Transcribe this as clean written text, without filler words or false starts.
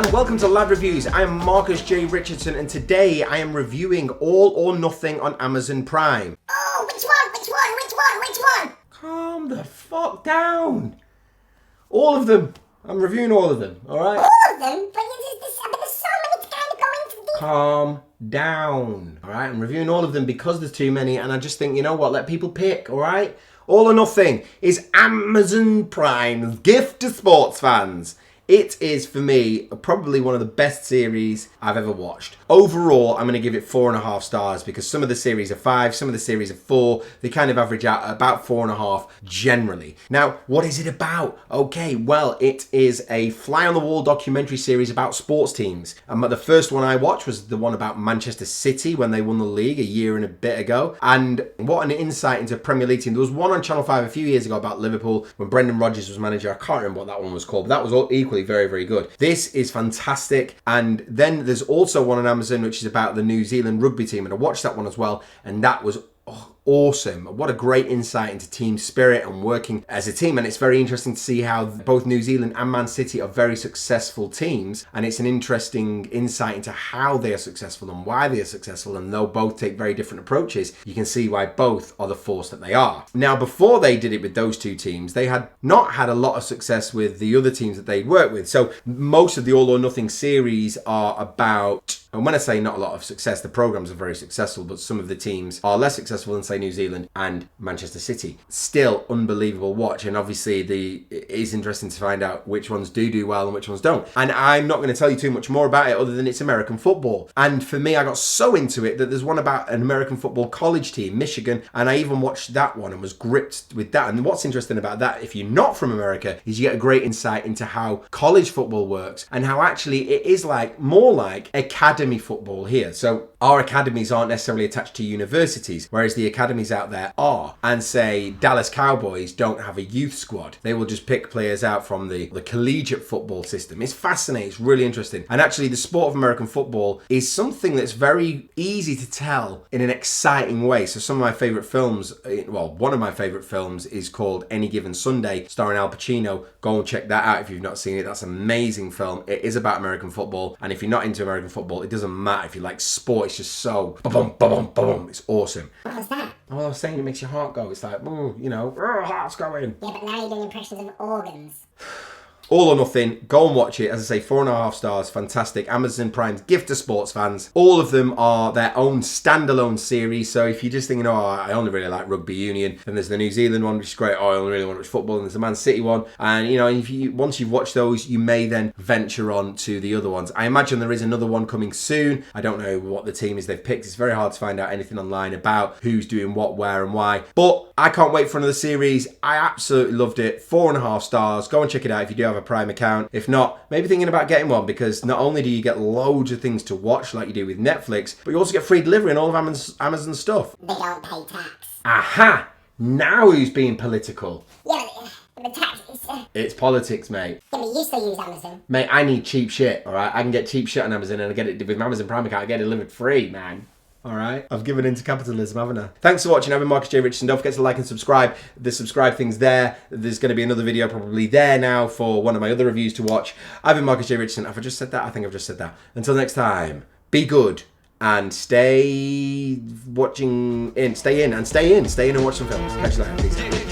and welcome to Lad Reviews. I am Marcus J. Richardson, and today I am reviewing All or Nothing on Amazon Prime. Oh, which one? Calm the fuck down. All of them. I'm reviewing all of them, alright? All of them? But there's so many to kind of go into the... Calm down, alright? I'm reviewing all of them because there's too many, and I just think, you know what, let people pick, alright? All or Nothing is Amazon Prime's gift to sports fans. It is, for me, probably one of the best series I've ever watched. Overall, I'm going to give it 4.5 stars because some of the series are 5, some of the series are 4. They kind of average out at about 4.5 generally. Now, what is it about? Okay, well, it is a fly-on-the-wall documentary series about sports teams. The first one I watched was the one about Manchester City when they won the league a year and a bit ago. And what an insight into Premier League team. There was one on Channel 5 a few years ago about Liverpool when Brendan Rodgers was manager. I can't remember what that one was called, but that was all equally very, very good. This is fantastic. And then there's also one on Amazon which is about the New Zealand rugby team, and I watched that one as well, and that was awesome. What a great insight into team spirit and working as a team. And it's very interesting to see how both New Zealand and Man City are very successful teams, and it's an interesting insight into how they are successful and why they are successful, and though both take very different approaches, you can see why both are the force that they are. Now, before they did it with those two teams, they had not had a lot of success with the other teams that they'd worked with. So most of the All or Nothing series are about, and when I say not a lot of success, the programs are very successful, but some of the teams are less successful than, say, New Zealand and Manchester City. Still unbelievable watch, and obviously it is interesting to find out which ones do well and which ones don't. And I'm not going to tell you too much more about it other than it's American football. And for me, I got so into it that there's one about an American football college team, Michigan, and I even watched that one and was gripped with that. And what's interesting about that, if you're not from America, is you get a great insight into how college football works and how actually it is more like academy football here. So our academies aren't necessarily attached to universities, whereas the academies out there are. And say Dallas Cowboys don't have a youth squad. They will just pick players out from the collegiate football system. It's fascinating. It's really interesting. And actually the sport of American football is something that's very easy to tell in an exciting way. So some of my favorite films, well, one of my favorite films is called Any Given Sunday, starring Al Pacino. Go and check that out if you've not seen it. That's an amazing film. It is about American football. And if you're not into American football, it doesn't matter. If you like sport, it's just so ba-bum. It's awesome. What's that? Well, I was saying it makes your heart go. It's like, you know, heart's going. Yeah, but now you're doing impressions of organs. All or Nothing, go and watch it. As I say, 4.5 stars, fantastic. Amazon Prime's gift to sports fans. All of them are their own standalone series. So if you're just thinking, oh, I only really like rugby union, then there's the New Zealand one, which is great. Oh, I only really want to watch football. And there's the Man City one. And, you know, once you've watched those, you may then venture on to the other ones. I imagine there is another one coming soon. I don't know what the team is they've picked. It's very hard to find out anything online about who's doing what, where, and why. But I can't wait for another series. I absolutely loved it. 4.5 stars. Go and check it out if you do have a Prime account. If not, maybe thinking about getting one, because not only do you get loads of things to watch like you do with Netflix, but you also get free delivery and all of Amazon stuff. They don't pay tax. Aha! Now who's being political? Yeah, but the tax is... It's politics, mate. Yeah, but you still use Amazon. Mate, I need cheap shit, alright? I can get cheap shit on Amazon, and I get it with my Amazon Prime account. I get it delivered free, man. Alright, I've given into capitalism, haven't I? Thanks for watching. I've been Marcus J. Richardson. Don't forget to like and subscribe. The subscribe thing's there. There's going to be another video probably there now for one of my other reviews to watch. I've been Marcus J. Richardson. Have I just said that? I think I've just said that. Until next time, be good and stay in and watch some films. Catch you later. Peace out.